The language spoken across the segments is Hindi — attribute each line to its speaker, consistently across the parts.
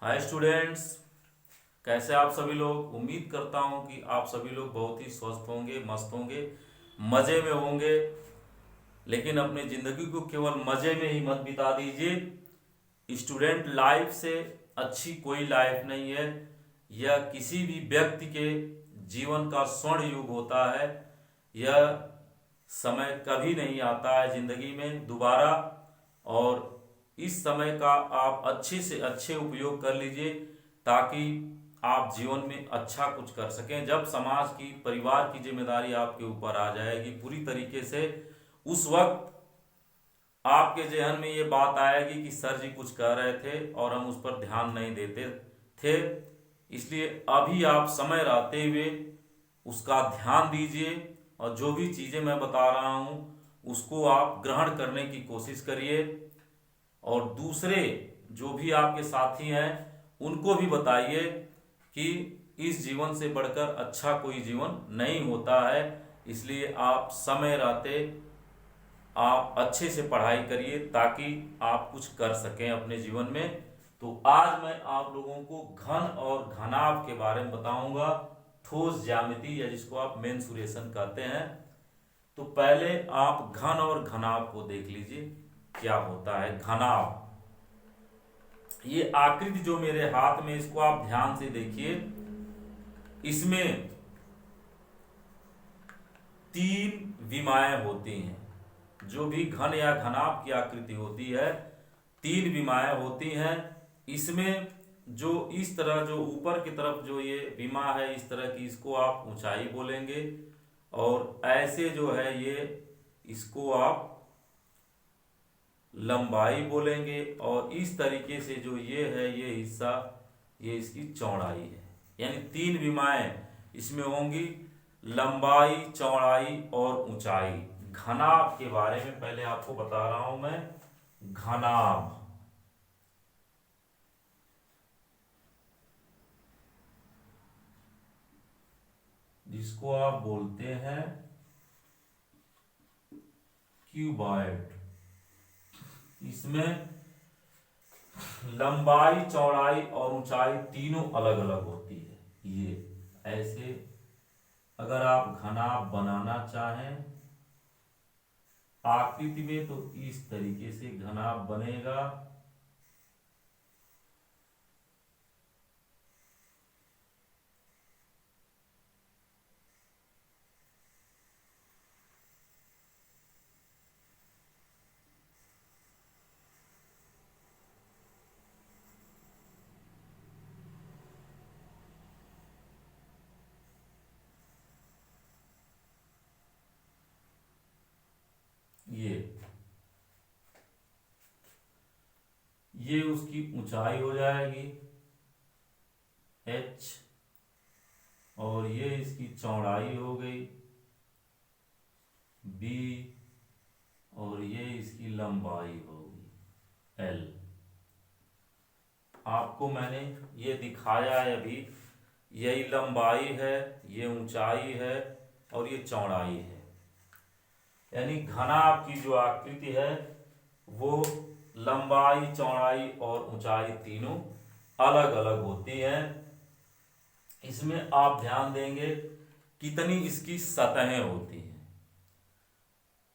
Speaker 1: हाय स्टूडेंट्स, कैसे आप सभी लोग। उम्मीद करता हूं कि आप सभी लोग बहुत ही स्वस्थ होंगे, मस्त होंगे, मज़े में होंगे। लेकिन अपनी ज़िंदगी को केवल मज़े में ही मत बिता दीजिए। स्टूडेंट लाइफ से अच्छी कोई लाइफ नहीं है। यह किसी भी व्यक्ति के जीवन का स्वर्ण युग होता है। यह समय कभी नहीं आता है ज़िंदगी में दोबारा। और इस समय का आप अच्छे से अच्छे उपयोग कर लीजिए ताकि आप जीवन में अच्छा कुछ कर सकें। जब समाज की, परिवार की जिम्मेदारी आपके ऊपर आ जाएगी पूरी तरीके से, उस वक्त आपके जहन में ये बात आएगी कि सर जी कुछ कह रहे थे और हम उस पर ध्यान नहीं देते थे। इसलिए अभी आप समय रहते हुए उसका ध्यान दीजिए और जो भी चीज़ें मैं बता रहा हूँ उसको आप ग्रहण करने की कोशिश करिए। और दूसरे जो भी आपके साथी हैं उनको भी बताइए कि इस जीवन से बढ़कर अच्छा कोई जीवन नहीं होता है। इसलिए आप समय रहते आप अच्छे से पढ़ाई करिए ताकि आप कुछ कर सकें अपने जीवन में। तो आज मैं आप लोगों को घन और घनाभ के बारे में बताऊंगा, ठोस ज्यामिति या जिसको आप मेंसुरेशन कहते हैं। तो पहले आप घन और घनाभ को देख लीजिए क्या होता है घनाभ। ये आकृति जो मेरे हाथ में, इसको आप ध्यान से देखिए। इसमें तीन विमाएं होती हैं। जो भी घन या घनाभ की आकृति होती है, तीन विमाएं होती हैं। इसमें जो इस तरह, जो ऊपर की तरफ जो ये विमा है इस तरह की, इसको आप ऊंचाई बोलेंगे। और ऐसे जो है ये, इसको आप लंबाई बोलेंगे। और इस तरीके से जो ये है, ये हिस्सा, ये इसकी चौड़ाई है। यानी तीन विमाएं इसमें होंगी, लंबाई, चौड़ाई और ऊंचाई। घनाभ के बारे में पहले आपको बता रहा हूं मैं। घनाभ जिसको आप बोलते हैं क्यूबॉइड, इसमें लंबाई, चौड़ाई और ऊंचाई तीनों अलग अलग होती है। ये ऐसे अगर आप घनाभ बनाना चाहें आकृति में तो इस तरीके से घनाभ बनेगा। ये उसकी ऊंचाई हो जाएगी h, और ये इसकी चौड़ाई हो गई b, और ये इसकी लंबाई होगी l। आपको मैंने ये दिखाया है अभी। यही लंबाई है, ये ऊंचाई है और ये चौड़ाई है। यानी घनाभ की जो आकृति है वो लंबाई, चौड़ाई और ऊंचाई तीनों अलग अलग होती है। इसमें आप ध्यान देंगे कितनी इसकी सतहें होती हैं।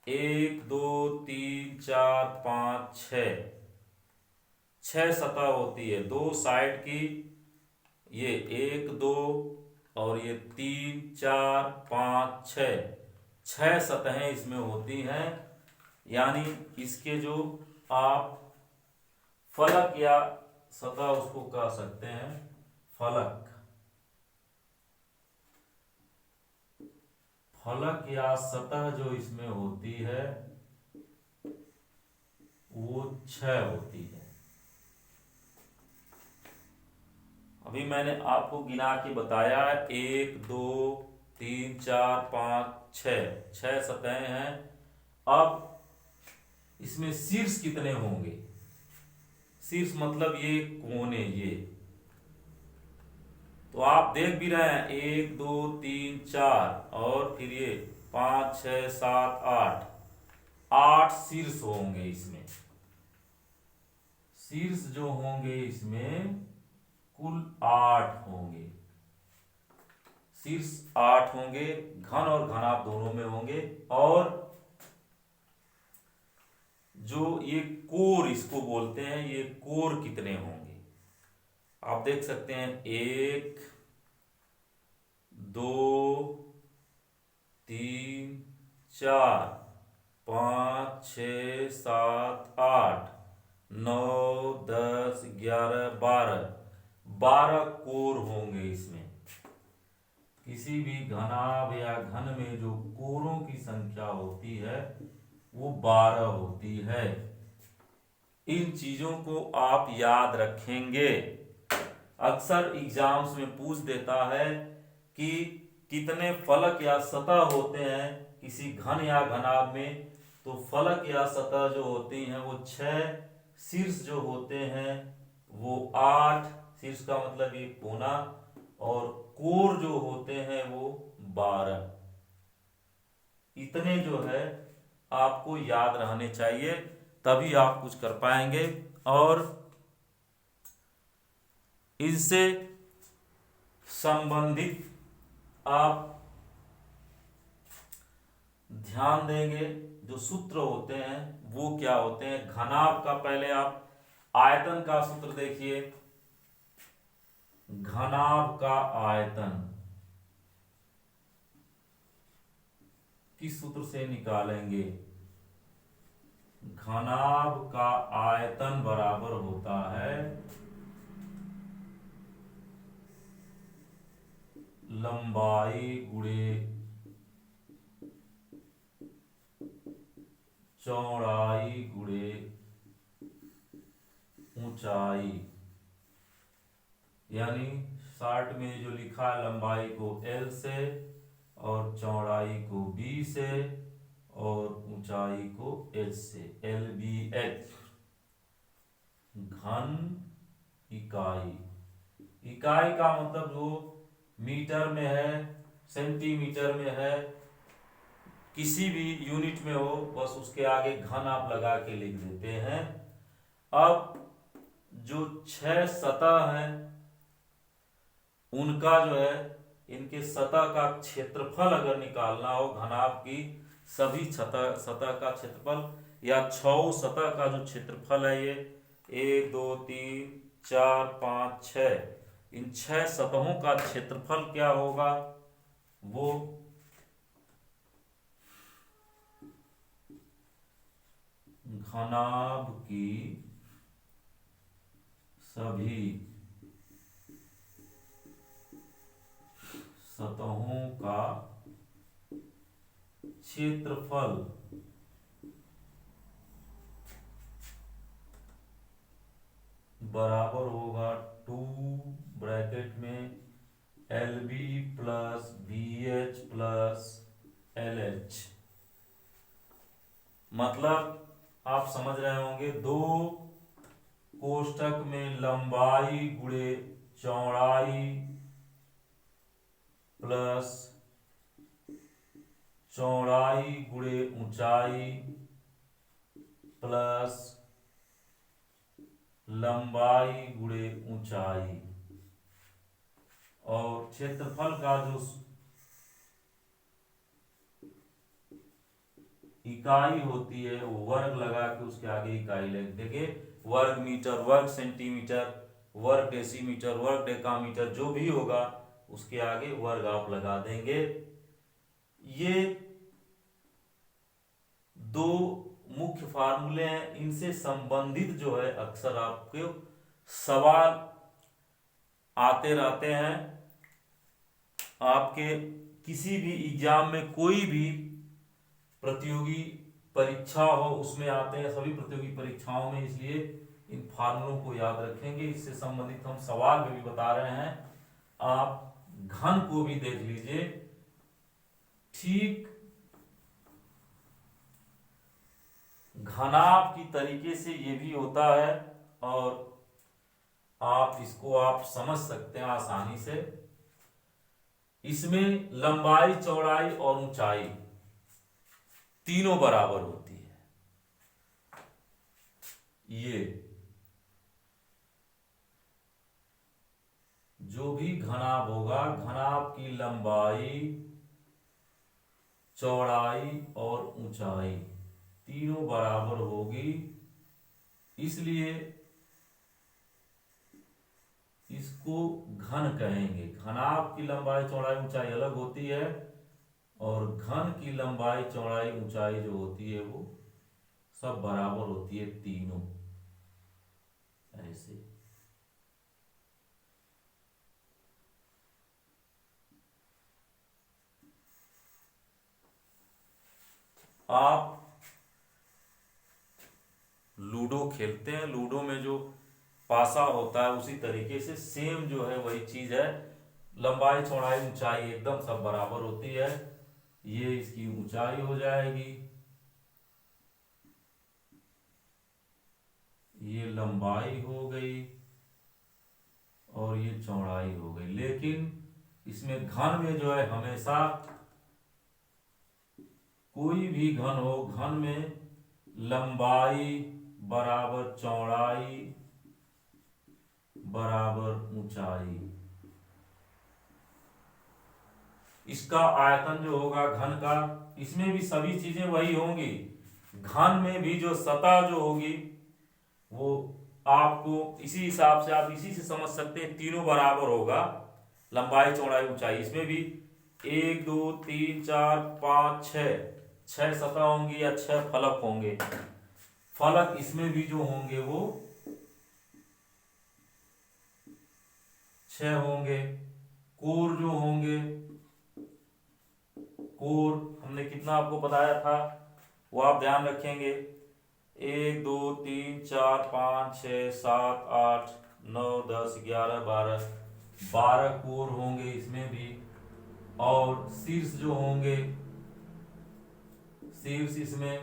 Speaker 1: 1 2 3 4 5 6, 6 सतह होती है। दो साइड की, ये 1 2 और ये 3 4 5 6, 6 सतहें इसमें होती हैं। यानी इसके जो आप फलक या सतह उसको कह सकते हैं, फलक, फलक या सतह जो इसमें होती है वो 6 होती है। अभी मैंने आपको गिना के बताया है 1 2 3 4 5 6, 6 सतहें हैं। अब इसमें शीर्ष कितने होंगे? शीर्ष मतलब ये कोने, ये तो आप देख भी रहे हैं 1 2 3 4 और फिर ये 5 6 7 8, 8 शीर्ष होंगे इसमें। शीर्ष जो होंगे इसमें कुल 8 होंगे। शीर्ष 8 होंगे, घन और घनाभ दोनों में होंगे। और जो ये कोर इसको बोलते हैं, ये कोर कितने होंगे आप देख सकते हैं। 1 2 3 4 5 6 7 8 9 10 11 12 कोर होंगे इसमें। किसी भी घनाभ या घन में जो कोरों की संख्या होती है वो 12 होती है। इन चीजों को आप याद रखेंगे। अक्सर एग्जाम्स में पूछ देता है कि कितने फलक या सतह होते हैं किसी घन या घनाभ में। तो फलक या सतह जो होती हैं वो 6, शीर्ष जो होते हैं वो 8, शीर्ष का मतलब ये कोना, और कोर जो होते हैं वो 12। इतने जो है आपको याद रहने चाहिए, तभी आप कुछ कर पाएंगे। और इससे संबंधित आप ध्यान देंगे जो सूत्र होते हैं वो क्या होते हैं। घनाभ का पहले आप आयतन का सूत्र देखिए। घनाभ का आयतन किस सूत्र से निकालेंगे। घनाभ का आयतन बराबर होता है लंबाई गुणे चौड़ाई गुणे ऊंचाई। यानी शॉर्ट में जो लिखा है, लंबाई को L से और चौड़ाई को B से और ऊंचाई को H से, LBH। घन इकाई, इकाई का मतलब जो मीटर में है, सेंटीमीटर में है, किसी भी यूनिट में हो, बस उसके आगे घन आप लगा के लिख देते हैं। अब जो 6 सतह हैं उनका जो है, इनके सतह का क्षेत्रफल अगर निकालना हो, घनाभ की सभी सतह का क्षेत्रफल या 6 सतह का जो क्षेत्रफल है, ये 1 2 3 4 5 6, इन 6 सतहों का क्षेत्रफल क्या होगा, वो घनाभ की सभी सतहों का क्षेत्रफल बराबर होगा 2 ब्रैकेट में LB plus BH plus LH। मतलब आप समझ रहे होंगे, 2 कोष्ठक में लंबाई गुणे चौड़ाई प्लस चौड़ाई गुणे ऊंचाई प्लस लंबाई गुणे ऊंचाई, और क्षेत्रफल का जो इकाई होती है वो वर्ग लगा के उसके आगे इकाई लिख देंगे। वर्ग मीटर, वर्ग सेंटीमीटर, वर्ग डेसीमीटर, वर्ग डेकामीटर, जो भी होगा उसके आगे वर्ग आप लगा देंगे। ये 2 मुख्य फार्मूले हैं, इनसे संबंधित जो है अक्सर आपके सवाल आते रहते हैं। आपके किसी भी एग्जाम में कोई भी प्रतियोगी परीक्षा हो उसमें आते हैं, सभी प्रतियोगी परीक्षाओं में, इसलिए इन फार्मूलों को याद रखेंगे। इससे संबंधित हम सवाल में भी बता रहे हैं, आप घन को भी देख लीजिए। ठीक घनाभ की तरीके से ये भी होता है, और आप इसको आप समझ सकते हैं आसानी से। इसमें लंबाई, चौड़ाई और ऊंचाई तीनों बराबर होती है। ये घनाभ होगा, घनाभ की लंबाई, चौड़ाई और ऊंचाई तीनों बराबर होगी, इसलिए इसको घन कहेंगे। घनाभ की लंबाई चौड़ाई ऊंचाई अलग होती है और घन की लंबाई चौड़ाई ऊंचाई जो होती है वो सब बराबर होती है तीनों, ऐसे। आप लूडो खेलते हैं, लूडो में जो पासा होता है उसी तरीके से सेम जो है वही चीज है, लंबाई चौड़ाई ऊंचाई एकदम सब बराबर होती है। ये इसकी ऊंचाई हो जाएगी, ये लंबाई हो गई और ये चौड़ाई हो गई। लेकिन इसमें घन में जो है हमेशा कोई भी घन हो, घन में लंबाई बराबर चौड़ाई बराबर ऊंचाई, इसका आयतन जो होगा घन का, इसमें भी सभी चीजें वही होंगी। घन में भी जो सतह जो होगी वो आपको इसी हिसाब से, आप इसी से समझ सकते हैं, तीनों बराबर होगा, लंबाई चौड़ाई ऊंचाई। इसमें भी 1 2 3 4 5 6 सतह होंगी या 6 फलक होंगे। फलक इसमें भी जो होंगे वो 6 होंगे। कोर जो होंगे, कोर हमने कितना आपको बताया था वो आप ध्यान रखेंगे। 1 2 3 4 5 6 7 8 9 10 11 12 कोर होंगे इसमें भी। और शीर्ष जो होंगे, शीर्ष इसमें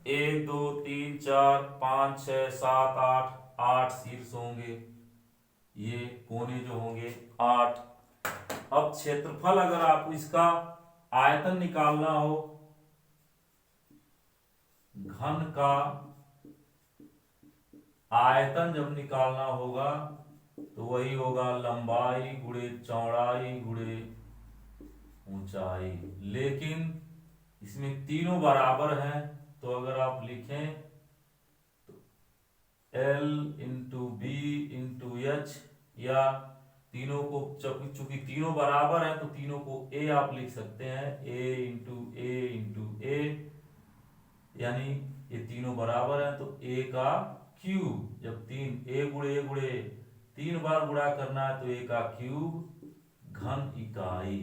Speaker 1: 1 2 3 4 5 6 7 8 शीर्ष होंगे। ये कोने जो होंगे 8। अब क्षेत्रफल अगर आपको इसका आयतन निकालना हो, घन का आयतन जब निकालना होगा तो वही होगा लंबाई गुणे चौड़ाई गुणे ऊंचाई। लेकिन इसमें तीनों बराबर हैं, तो अगर आप लिखें तो L into B into H, या तीनों को चूंकि तीनों बराबर हैं तो तीनों को A आप लिख सकते हैं, A इंटू ए, यानी ये तीनों बराबर हैं तो A का क्यूब, जब A गुणे तीन बार गुणा करना है तो A का क्यूब घन इकाई।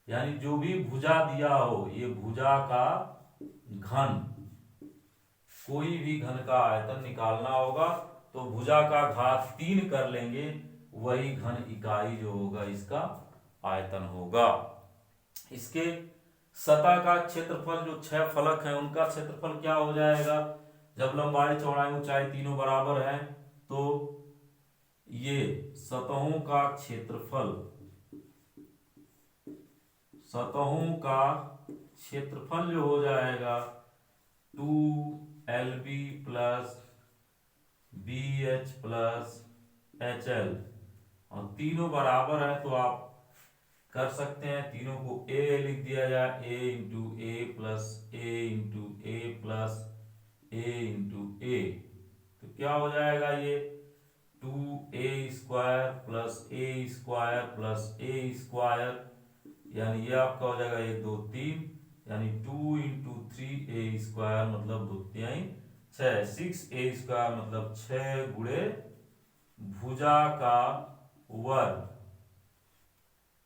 Speaker 1: यानी जो भी भुजा दिया हो, ये भुजा का घन, कोई भी घन का आयतन निकालना होगा तो भुजा का घात 3 कर लेंगे, वही घन इकाई जो होगा इसका आयतन होगा। इसके सतह का क्षेत्रफल, जो 6 फलक हैं उनका क्षेत्रफल क्या हो जाएगा, जब लंबाई चौड़ाई ऊंचाई तीनों बराबर हैं तो ये सतहों का क्षेत्रफल, सतहों का क्षेत्रफल जो हो जाएगा 2LB plus BH plus HL, और तीनों बराबर है तो आप कर सकते हैं, तीनों को A लिख दिया जाए, A into A plus A into A plus A into A, तो क्या हो जाएगा ये 2A square plus A square plus A square, यानी ये आपका हो जाएगा 1 2 3, यानी 2 इंटू 3A स्क्वायर मतलब 2 तिहाई 6, 6A स्क्वायर मतलब 6 गुणे भुजा का वर्ग,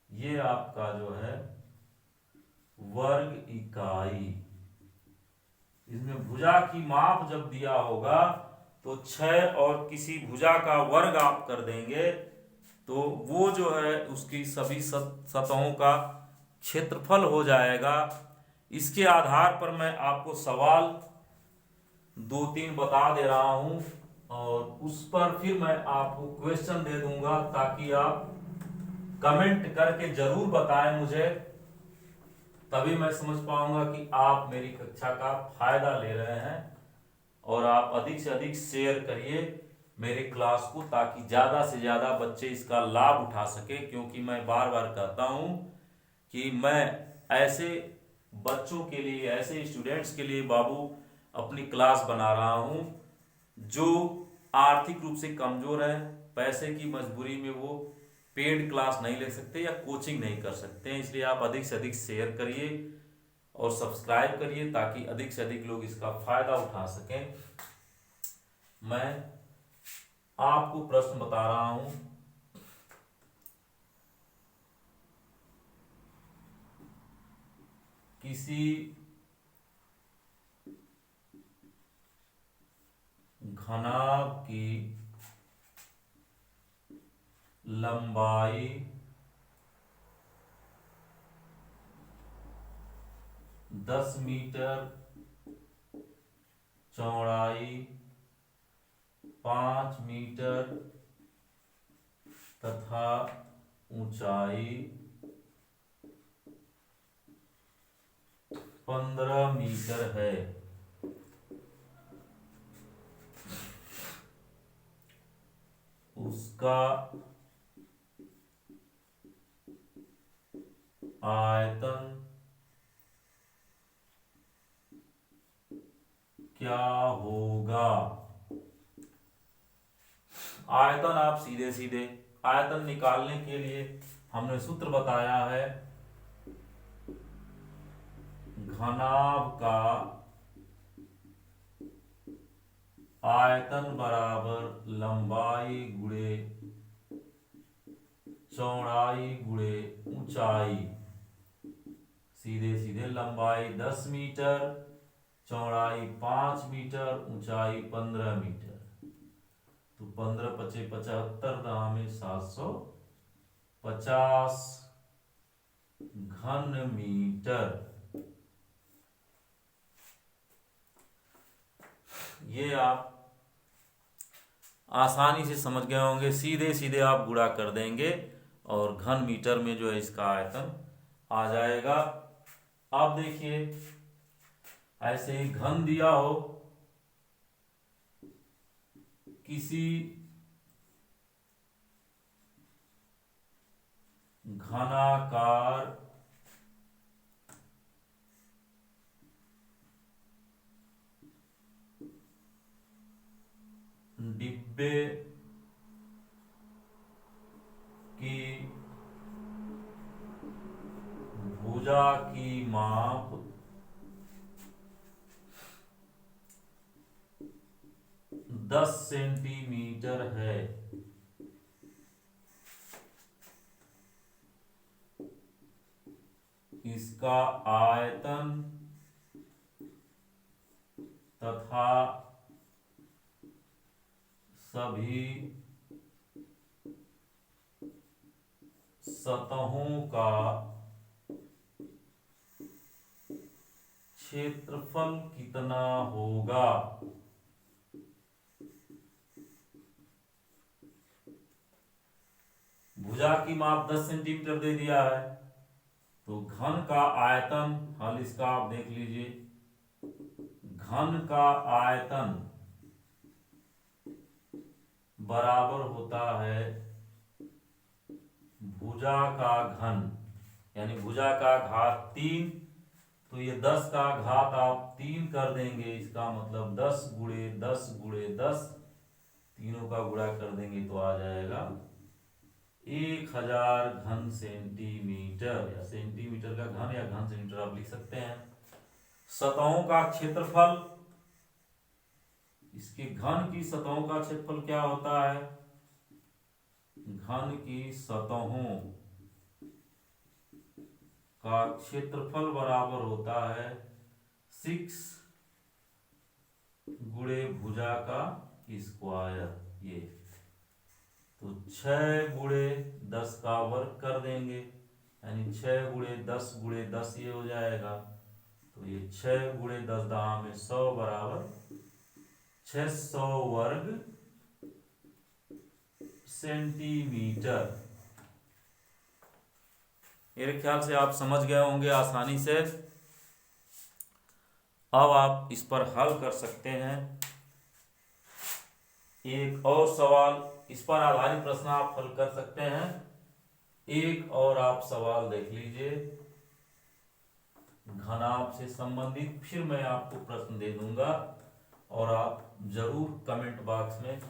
Speaker 1: ये आपका जो है वर्ग इकाई। इसमें भुजा की माप जब दिया होगा तो 6 और किसी भुजा का वर्ग आप कर देंगे तो वो जो है उसकी सभी सतहों का क्षेत्रफल हो जाएगा। इसके आधार पर मैं आपको सवाल 2-3 बता दे रहा हूं और उस पर फिर मैं आपको क्वेश्चन दे दूंगा, ताकि आप कमेंट करके जरूर बताएं मुझे, तभी मैं समझ पाऊंगा कि आप मेरी कक्षा का फायदा ले रहे हैं। और आप अधिक से अधिक शेयर करिए मेरे क्लास को, ताकि ज़्यादा से ज़्यादा बच्चे इसका लाभ उठा सके। क्योंकि मैं बार बार कहता हूँ कि मैं ऐसे बच्चों के लिए, ऐसे स्टूडेंट्स के लिए बाबू अपनी क्लास बना रहा हूँ जो आर्थिक रूप से कमज़ोर है, पैसे की मजबूरी में वो पेड क्लास नहीं ले सकते या कोचिंग नहीं कर सकते हैं। इसलिए आप अधिक से अधिक शेयर करिए और सब्सक्राइब करिए ताकि अधिक से अधिक लोग इसका फायदा उठा सकें। मैं आपको प्रश्न बता रहा हूं, किसी घनाभ की लंबाई 10 मीटर, चौड़ाई 5 मीटर तथा ऊंचाई 15 मीटर है। उसका आयतन क्या होगा? आयतन आप सीधे सीधे आयतन निकालने के लिए हमने सूत्र बताया है, घनाभ का आयतन बराबर लंबाई गुणे चौड़ाई गुणे ऊंचाई। सीधे सीधे लंबाई 10 मीटर, चौड़ाई 5 मीटर, ऊंचाई 15 मीटर। तो 15 पचे 75, दहा में 750 घन मीटर। ये आप आसानी से समझ गए होंगे। सीधे सीधे आप गुणा कर देंगे और घन मीटर में जो है इसका आयतन आ जाएगा। अब देखिए, ऐसे ही घन दिया हो किसी घनाकार डिब्बे की भुजा की माप 10 सेंटीमीटर है। इसका आयतन तथा सभी सतहों का क्षेत्रफल कितना होगा? भुजा की माप 10 सेंटीमीटर दे दिया है, तो घन का आयतन, हल इसका आप देख लीजिए, घन का आयतन बराबर होता है भुजा का घन, यानी भुजा का घात 3। तो ये 10 का घात आप 3 कर देंगे, इसका मतलब 10 गुणे 10 गुणे 10, तीनों का गुणा कर देंगे तो आ जाएगा 1000 घन सेंटीमीटर, या सेंटीमीटर का घन या घन सेंटीमीटर आप लिख सकते हैं। सतहों का क्षेत्रफल, इसके घन की सतहों का क्षेत्रफल क्या होता है? घन की सतहों का क्षेत्रफल बराबर होता है 6 गुणे भुजा का स्क्वायर। ये तो 6 गुणे 10 का वर्ग कर देंगे, यानी 6 गुणे 10 गुणे 10 ये हो जाएगा। तो ये 6 गुणे 10 दहा में 100 बराबर 600 वर्ग सेंटीमीटर। मेरे ख्याल से आप समझ गए होंगे आसानी से। अब आप इस पर हल कर सकते हैं। एक और सवाल, इस पर आधारित प्रश्न आप हल कर सकते हैं। एक और आप सवाल देख लीजिए घनाभ से संबंधित, फिर मैं आपको प्रश्न दे दूंगा और आप जरूर कमेंट बॉक्स में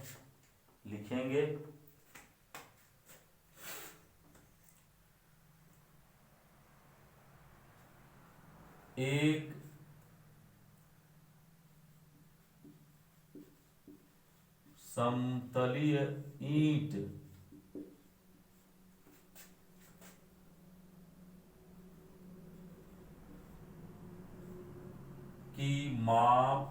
Speaker 1: लिखेंगे। एक समतलीय ईंट की माप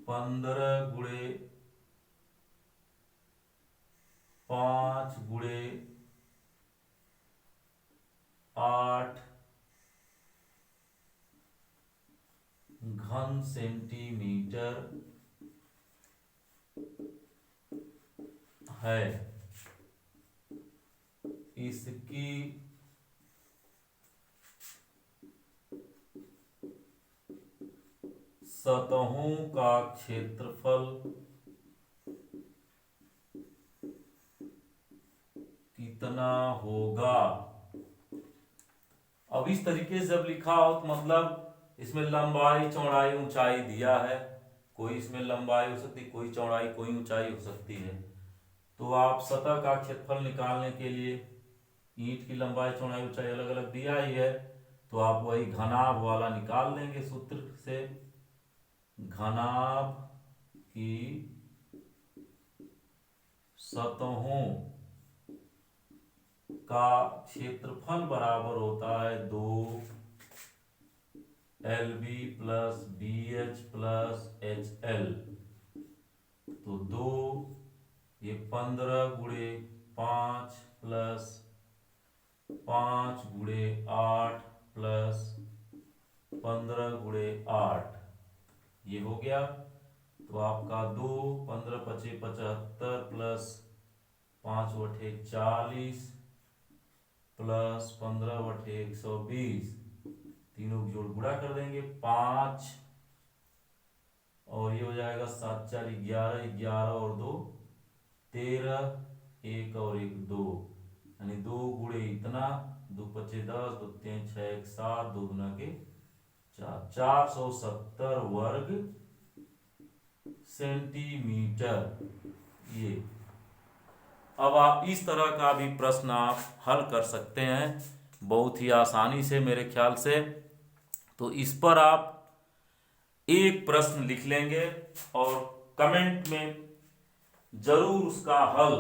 Speaker 1: 15x5x8 घन सेंटीमीटर है। इसकी सतहों का क्षेत्रफल कितना होगा। अब इस तरीके से जब लिखा हो तो मतलब इसमें लंबाई चौड़ाई ऊंचाई दिया है, कोई इसमें लंबाई हो सकती, कोई चौड़ाई कोई ऊंचाई हो सकती है। तो आप सतह का क्षेत्रफल निकालने के लिए ईंट की लंबाई चौड़ाई ऊंचाई अलग अलग दिया ही है, तो आप वही घनाभ वाला निकाल लेंगे सूत्र से। घनाभ की सतहों का क्षेत्रफल बराबर होता है 2LB plus BH plus HL। तो 2 ये 15 गुणे 5 प्लस 5 गुणे 8 प्लस 15 गुणे 8 ये हो गया। तो आपका 2 15 पचे 75 प्लस 5 बटे 40 प्लस 15 बटे 120, तीनों की जोड़ गुणा कर देंगे 5 और ये हो जाएगा 7 4 11, 11 और 2 13, 1 और 1 2, यानी 2 गुणे इतना, 2 पचे 10, 2 3 6 1 7, 2 गुना के 4, 470 वर्ग सेंटीमीटर। ये अब आप इस तरह का भी प्रश्न आप हल कर सकते हैं बहुत ही आसानी से मेरे ख्याल से। तो इस पर आप एक प्रश्न लिख लेंगे और कमेंट में जरूर उसका हल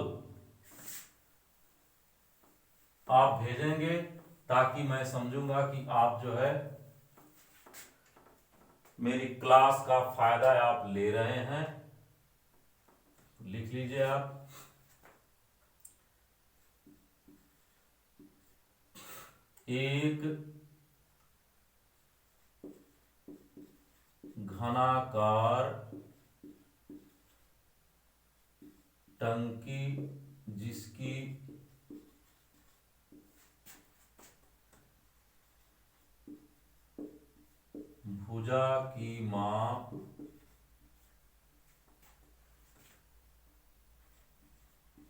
Speaker 1: आप भेजेंगे, ताकि मैं समझूंगा कि आप जो है मेरी क्लास का फायदा आप ले रहे हैं। लिख लीजिए आप। एक घनाकार टंकी जिसकी भुजा की माप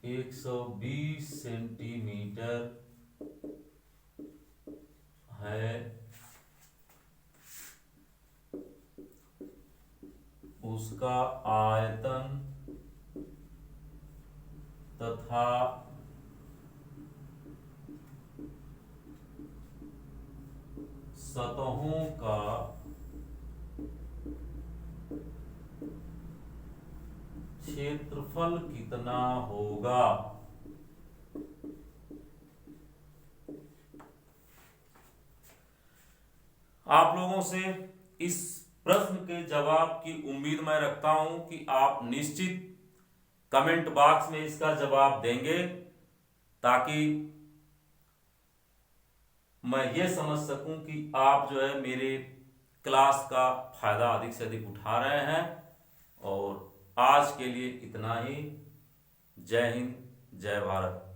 Speaker 1: 120 सेंटीमीटर है, उसका आयतन तथा सतहों का क्षेत्रफल कितना होगा। आप लोगों से इस प्रश्न के जवाब की उम्मीद मैं रखता हूं कि आप निश्चित कमेंट बॉक्स में इसका जवाब देंगे, ताकि मैं ये समझ सकूं कि आप जो है मेरे क्लास का फायदा अधिक से अधिक उठा रहे हैं। और आज के लिए इतना ही। जय हिंद, जय भारत।